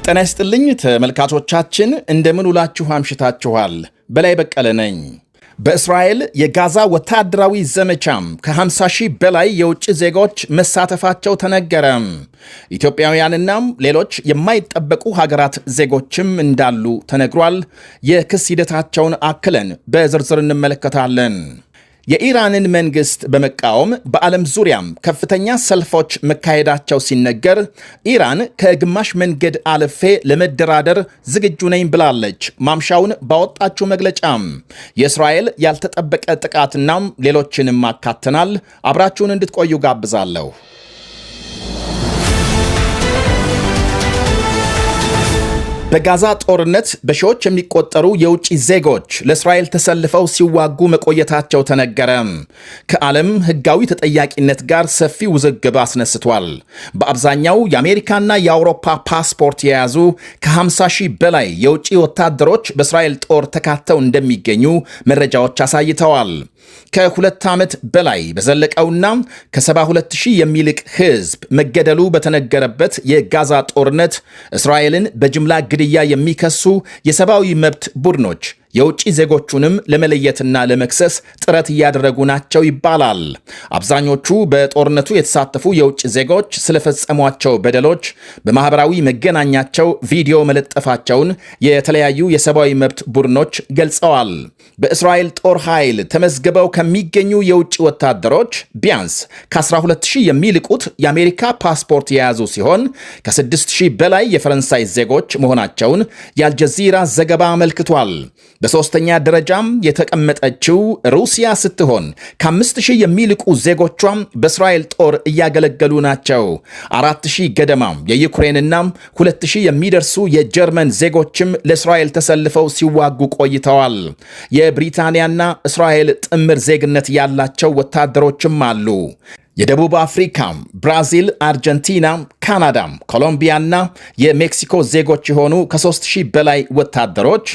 ጤና ይስጥልኝ ተመልካቾቻችን፣ እንደምን ውላችሁ አምሽታችኋል? በላይ በቀለ ነኝ። በእስራኤል የጋዛ ወታደራዊ ዘመቻም ከ50 ሺህ በላይ የውጭ ዜጎች መሳተፋቸው ተነገረ። ኢትዮጵያውያንና ሌሎች የማይጠበቁ ሀገራት ዜጎችም እንዳሉ ተነግሯል። የክስ ሂደታቸውን አክለን በዝርዝር እንመለከታለን። የኢራንን መንግስት በመቃወም በዓለም ዙሪያም ከፍተኛ ሰልፎች መካሄዳቸው ሲነገር ኢራን ከግማሽ መንገድ አልፌ ለመደራደር ዝግጁ ነኝ ብላለች። ማምሻውን ባወጣችው መግለጫም የእስራኤል ያልተጠበቀ ጥቃትና ሌሎችንም አካተናል። አብራችሁን እንድትቆዩ ጋብዛለሁ። በጋዛ ጦርነት በሺዎች የሚቆጠሩ የውጭ ዜጎች ለእስራኤል ተሰልፈው ሲዋጉ መቆየታቸው ተነገረ። ከዓለም ሕጋዊ ተጠያቂነት ጋር ሰፊ ውዝግብ አስነስቷል። በአብዛኛው የአሜሪካና የአውሮፓ ፓስፖርት የያዙ ከ50 ሺህ በላይ የውጭ ወታደሮች በእስራኤል ጦር ተካተው እንደሚገኙ መረጃዎች አሳይተዋል። ከ2 ዓመት በላይ በዘለቀውና ከ72 ሺህ የሚልቅ ሕዝብ መገደሉ በተነገረበት የጋዛ ጦርነት እስራኤልን በጅምላ ግድያ የሚከሱ የሰብአዊ መብት ቡድኖች የውጭ ዜጎቹንም ለመለየትና ለመክሰስ ጥረት እያደረጉ ናቸው ይባላል። አብዛኞቹ በጦርነቱ የተሳተፉ የውጭ ዜጎች ስለፈጸሟቸው በደሎች በማኅበራዊ መገናኛቸው ቪዲዮ መለጠፋቸውን የተለያዩ የሰብአዊ መብት ቡድኖች ገልጸዋል። በእስራኤል ጦር ኃይል ተመዝግበው ከሚገኙ የውጭ ወታደሮች ቢያንስ ከ12000 የሚልቁት የአሜሪካ ፓስፖርት የያዙ ሲሆን ከ6000 በላይ የፈረንሳይ ዜጎች መሆናቸውን የአልጀዚራ ዘገባ አመልክቷል። በሦስተኛ ደረጃም የተቀመጠችው ሩሲያ ስትሆን ከ5000 የሚልቁ ዜጎቿም በእስራኤል ጦር እያገለገሉ ናቸው። 4000 ገደማም የዩክሬንና 2000 የሚደርሱ የጀርመን ዜጎችም ለእስራኤል ተሰልፈው ሲዋጉ ቆይተዋል። የብሪታንያና እስራኤል ጥምር ዜግነት ያላቸው ወታደሮችም አሉ። የደቡብ አፍሪካ፣ ብራዚል፣ አርጀንቲና፣ ካናዳ፣ ኮሎምቢያና የሜክሲኮ ዜጎች የሆኑ ከ3000 በላይ ወታደሮች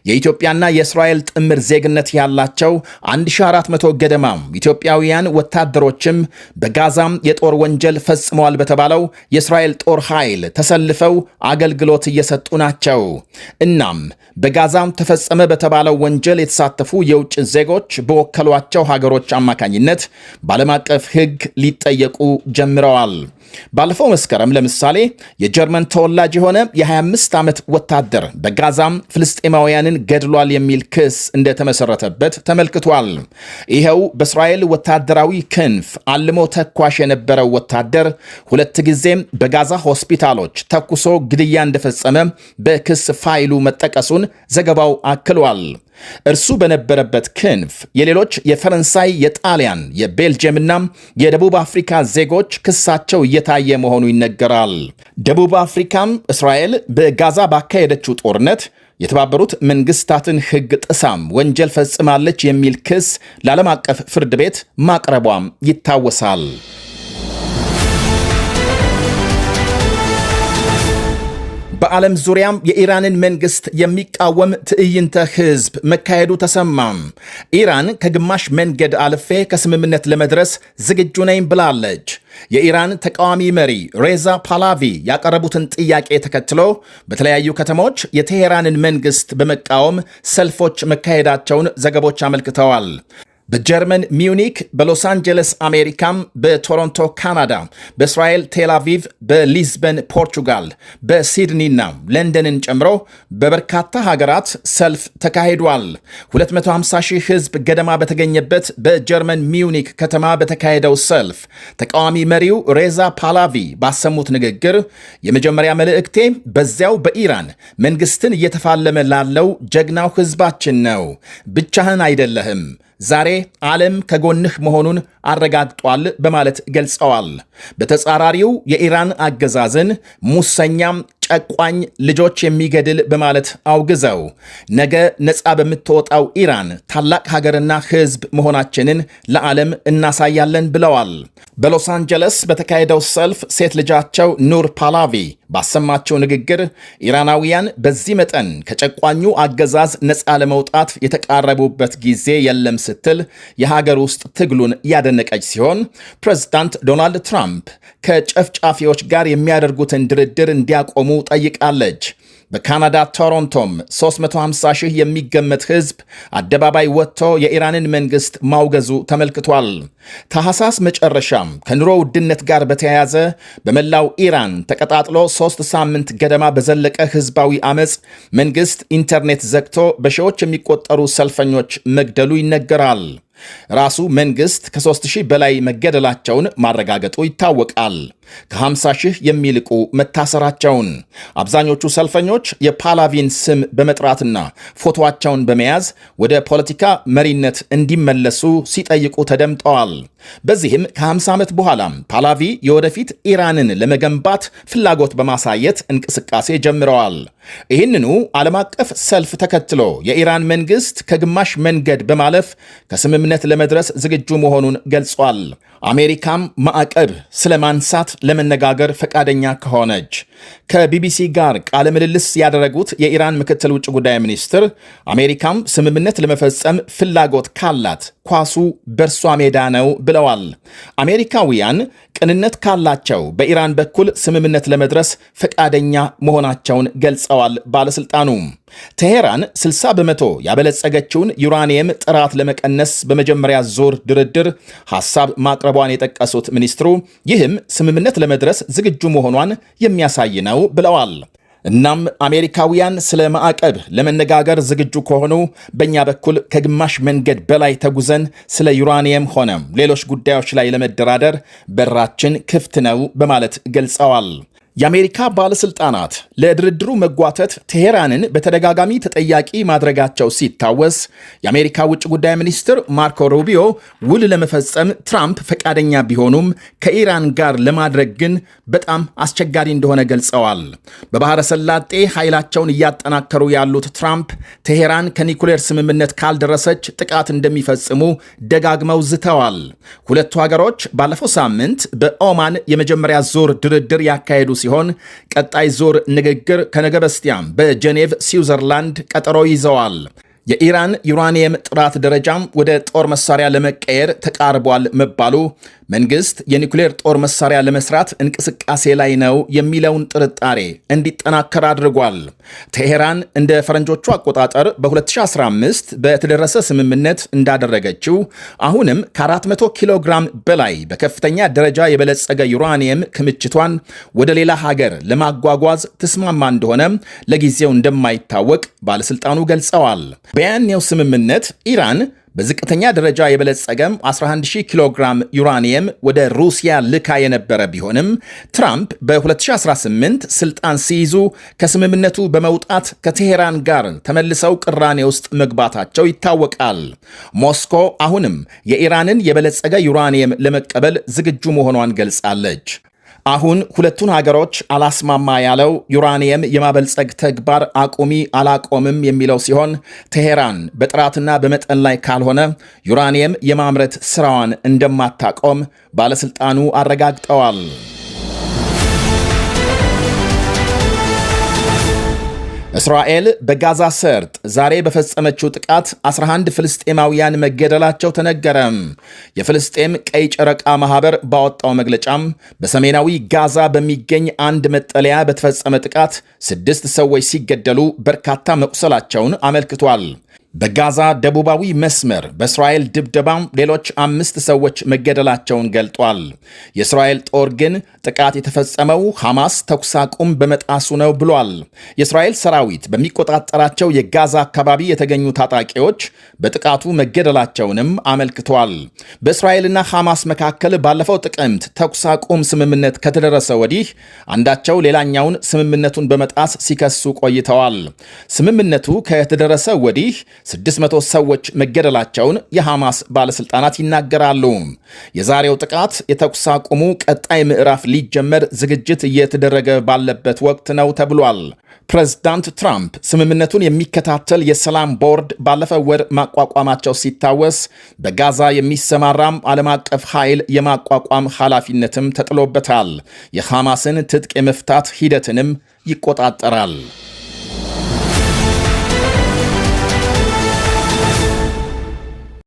የኢትዮጵያና የእስራኤል ጥምር ዜግነት ያላቸው 1400 ገደማ ኢትዮጵያውያን ወታደሮችም በጋዛም የጦር ወንጀል ፈጽመዋል በተባለው የእስራኤል ጦር ኃይል ተሰልፈው አገልግሎት እየሰጡ ናቸው። እናም በጋዛም ተፈጸመ በተባለው ወንጀል የተሳተፉ የውጭ ዜጎች በወከሏቸው ሀገሮች አማካኝነት በዓለም አቀፍ ሕግ ሊጠየቁ ጀምረዋል። ባለፈው መስከረም ለምሳሌ የጀርመን ተወላጅ የሆነ የ25 ዓመት ወታደር በጋዛም ፍልስጤማውያንን ገድሏል የሚል ክስ እንደተመሰረተበት ተመልክቷል። ይኸው በእስራኤል ወታደራዊ ክንፍ አልሞ ተኳሽ የነበረው ወታደር 2 ጊዜም በጋዛ ሆስፒታሎች ተኩሶ ግድያ እንደፈጸመ በክስ ፋይሉ መጠቀሱን ዘገባው አክሏል። እርሱ በነበረበት ክንፍ የሌሎች የፈረንሳይ፣ የጣሊያን፣ የቤልጅየምና የደቡብ አፍሪካ ዜጎች ክሳቸው እየታየ መሆኑ ይነገራል። ደቡብ አፍሪካም እስራኤል በጋዛ ባካሄደችው ጦርነት የተባበሩት መንግስታትን ሕግ ጥሳም ወንጀል ፈጽማለች የሚል ክስ ለዓለም አቀፍ ፍርድ ቤት ማቅረቧም ይታወሳል። በዓለም ዙሪያም የኢራንን መንግስት የሚቃወም ትዕይንተ ሕዝብ መካሄዱ ተሰማም። ኢራን ከግማሽ መንገድ አልፌ ከስምምነት ለመድረስ ዝግጁ ነኝ ብላለች። የኢራን ተቃዋሚ መሪ ሬዛ ፓላቪ ያቀረቡትን ጥያቄ ተከትሎ በተለያዩ ከተሞች የቴሄራንን መንግስት በመቃወም ሰልፎች መካሄዳቸውን ዘገቦች አመልክተዋል። በጀርመን ሚዩኒክ፣ በሎስ አንጀለስ አሜሪካም፣ በቶሮንቶ ካናዳ፣ በእስራኤል ቴል አቪቭ፣ በሊዝበን ፖርቹጋል፣ በሲድኒና ለንደንን ጨምሮ በበርካታ ሀገራት ሰልፍ ተካሂዷል። 250 ሺህ ሕዝብ ገደማ በተገኘበት በጀርመን ሚዩኒክ ከተማ በተካሄደው ሰልፍ ተቃዋሚ መሪው ሬዛ ፓላቪ ባሰሙት ንግግር የመጀመሪያ መልእክቴ በዚያው በኢራን መንግስትን እየተፋለመ ላለው ጀግናው ሕዝባችን ነው። ብቻህን አይደለህም፣ ዛሬ ዓለም ከጎንህ መሆኑን አረጋግጧል በማለት ገልጸዋል። በተጻራሪው የኢራን አገዛዝን ሙሰኛም፣ ጨቋኝ፣ ልጆች የሚገድል በማለት አውግዘው ነገ ነፃ በምትወጣው ኢራን ታላቅ ሀገርና ሕዝብ መሆናችንን ለዓለም እናሳያለን ብለዋል። በሎስ አንጀለስ በተካሄደው ሰልፍ ሴት ልጃቸው ኑር ፓላቪ ባሰማቸው ንግግር ኢራናውያን በዚህ መጠን ከጨቋኙ አገዛዝ ነፃ ለመውጣት የተቃረቡበት ጊዜ የለም ስትል የሀገር ውስጥ ትግሉን ያደነቀች ሲሆን ፕሬዝዳንት ዶናልድ ትራምፕ ከጨፍጫፊዎች ጋር የሚያደርጉትን ድርድር እንዲያቆሙ ጠይቃለች። በካናዳ ቶሮንቶም 350 ሺህ የሚገመት ሕዝብ አደባባይ ወጥቶ የኢራንን መንግሥት ማውገዙ ተመልክቷል። ታህሳስ መጨረሻም ከኑሮ ውድነት ጋር በተያያዘ በመላው ኢራን ተቀጣጥሎ 3 ሳምንት ገደማ በዘለቀ ሕዝባዊ አመፅ መንግሥት ኢንተርኔት ዘግቶ በሺዎች የሚቆጠሩ ሰልፈኞች መግደሉ ይነገራል። ራሱ መንግሥት ከ3000 በላይ መገደላቸውን ማረጋገጡ ይታወቃል። ከ50 ሺህ የሚልቁ መታሰራቸውን፣ አብዛኞቹ ሰልፈኞች የፓላቪን ስም በመጥራትና ፎቶአቸውን በመያዝ ወደ ፖለቲካ መሪነት እንዲመለሱ ሲጠይቁ ተደምጠዋል። በዚህም ከ50 ዓመት በኋላም ፓላቪ የወደፊት ኢራንን ለመገንባት ፍላጎት በማሳየት እንቅስቃሴ ጀምረዋል። ይህንኑ ዓለም አቀፍ ሰልፍ ተከትሎ የኢራን መንግሥት ከግማሽ መንገድ በማለፍ ከስምምነት ለመድረስ ዝግጁ መሆኑን ገልጿል። አሜሪካም ማዕቀብ ስለ ማንሳት ለመነጋገር ፈቃደኛ ከሆነች። ከቢቢሲ ጋር ቃለ ምልልስ ያደረጉት የኢራን ምክትል ውጭ ጉዳይ ሚኒስትር አሜሪካም ስምምነት ለመፈጸም ፍላጎት ካላት ኳሱ በእርሷ ሜዳ ነው ብለዋል። አሜሪካውያን ቅንነት ካላቸው በኢራን በኩል ስምምነት ለመድረስ ፈቃደኛ መሆናቸውን ገልጸዋል። ባለስልጣኑ ቴሄራን 60 በመቶ ያበለጸገችውን ዩራኒየም ጥራት ለመቀነስ በመጀመሪያ ዙር ድርድር ሐሳብ ማቅረቧን የጠቀሱት ሚኒስትሩ ይህም ስምምነት ለመድረስ ዝግጁ መሆኗን የሚያሳይ ነው ብለዋል። እናም አሜሪካውያን ስለ ማዕቀብ ለመነጋገር ዝግጁ ከሆኑ በእኛ በኩል ከግማሽ መንገድ በላይ ተጉዘን ስለ ዩራኒየም ሆነ ሌሎች ጉዳዮች ላይ ለመደራደር በራችን ክፍት ነው በማለት ገልጸዋል። የአሜሪካ ባለስልጣናት ለድርድሩ መጓተት ቴሄራንን በተደጋጋሚ ተጠያቂ ማድረጋቸው ሲታወስ የአሜሪካ ውጭ ጉዳይ ሚኒስትር ማርኮ ሩቢዮ ውል ለመፈጸም ትራምፕ ፈቃደኛ ቢሆኑም ከኢራን ጋር ለማድረግ ግን በጣም አስቸጋሪ እንደሆነ ገልጸዋል። በባህረ ሰላጤ ኃይላቸውን እያጠናከሩ ያሉት ትራምፕ ቴሄራን ከኒኩሌር ስምምነት ካልደረሰች ጥቃት እንደሚፈጽሙ ደጋግመው ዝተዋል። ሁለቱ ሀገሮች ባለፈው ሳምንት በኦማን የመጀመሪያ ዙር ድርድር ያካሄዱ ሲሆን ቀጣይ ዙር ንግግር ከነገ በስቲያም በጄኔቭ ስዊዘርላንድ ቀጠሮ ይዘዋል። የኢራን ዩራኒየም ጥራት ደረጃም ወደ ጦር መሳሪያ ለመቀየር ተቃርቧል መባሉ መንግስት የኒኩሌር ጦር መሳሪያ ለመስራት እንቅስቃሴ ላይ ነው የሚለውን ጥርጣሬ እንዲጠናከር አድርጓል። ቴሄራን እንደ ፈረንጆቹ አቆጣጠር በ2015 በተደረሰ ስምምነት እንዳደረገችው አሁንም ከ400 ኪሎ ግራም በላይ በከፍተኛ ደረጃ የበለጸገ ዩራኒየም ክምችቷን ወደ ሌላ ሀገር ለማጓጓዝ ተስማማ እንደሆነ ለጊዜው እንደማይታወቅ ባለስልጣኑ ገልጸዋል። በያኔው ስምምነት ኢራን በዝቅተኛ ደረጃ የበለጸገም 11000 ኪሎ ግራም ዩራኒየም ወደ ሩሲያ ልካ የነበረ ቢሆንም ትራምፕ በ2018 ስልጣን ሲይዙ ከስምምነቱ በመውጣት ከቴሄራን ጋር ተመልሰው ቅራኔ ውስጥ መግባታቸው ይታወቃል። ሞስኮ አሁንም የኢራንን የበለጸገ ዩራኒየም ለመቀበል ዝግጁ መሆኗን ገልጻለች። አሁን ሁለቱን ሀገሮች አላስማማ ያለው ዩራኒየም የማበልጸግ ተግባር አቁሚ አላቆምም የሚለው ሲሆን ቴሄራን በጥራትና በመጠን ላይ ካልሆነ ዩራኒየም የማምረት ስራዋን እንደማታቆም ባለስልጣኑ አረጋግጠዋል። እስራኤል በጋዛ ሰርጥ ዛሬ በፈጸመችው ጥቃት 11 ፍልስጤማውያን መገደላቸው ተነገረ። የፍልስጤም ቀይ ጨረቃ ማህበር ባወጣው መግለጫም በሰሜናዊ ጋዛ በሚገኝ አንድ መጠለያ በተፈጸመ ጥቃት 6 ሰዎች ሲገደሉ በርካታ መቁሰላቸውን አመልክቷል። በጋዛ ደቡባዊ መስመር በእስራኤል ድብደባም ሌሎች 5 ሰዎች መገደላቸውን ገልጧል። የእስራኤል ጦር ግን ጥቃት የተፈጸመው ሐማስ ተኩስ አቁም በመጣሱ ነው ብሏል። የእስራኤል ሰራዊት በሚቆጣጠራቸው የጋዛ አካባቢ የተገኙ ታጣቂዎች በጥቃቱ መገደላቸውንም አመልክቷል። በእስራኤልና ሐማስ መካከል ባለፈው ጥቅምት ተኩስ አቁም ስምምነት ከተደረሰ ወዲህ አንዳቸው ሌላኛውን ስምምነቱን በመጣስ ሲከሱ ቆይተዋል። ስምምነቱ ከተደረሰ ወዲህ 600 ሰዎች መገደላቸውን የሐማስ ባለስልጣናት ይናገራሉ። የዛሬው ጥቃት የተኩስ አቁሙ ቀጣይ ምዕራፍ ሊጀመር ዝግጅት እየተደረገ ባለበት ወቅት ነው ተብሏል። ፕሬዝዳንት ትራምፕ ስምምነቱን የሚከታተል የሰላም ቦርድ ባለፈው ወር ማቋቋማቸው ሲታወስ በጋዛ የሚሰማራም ዓለም አቀፍ ኃይል የማቋቋም ኃላፊነትም ተጥሎበታል። የሐማስን ትጥቅ የመፍታት ሂደትንም ይቆጣጠራል።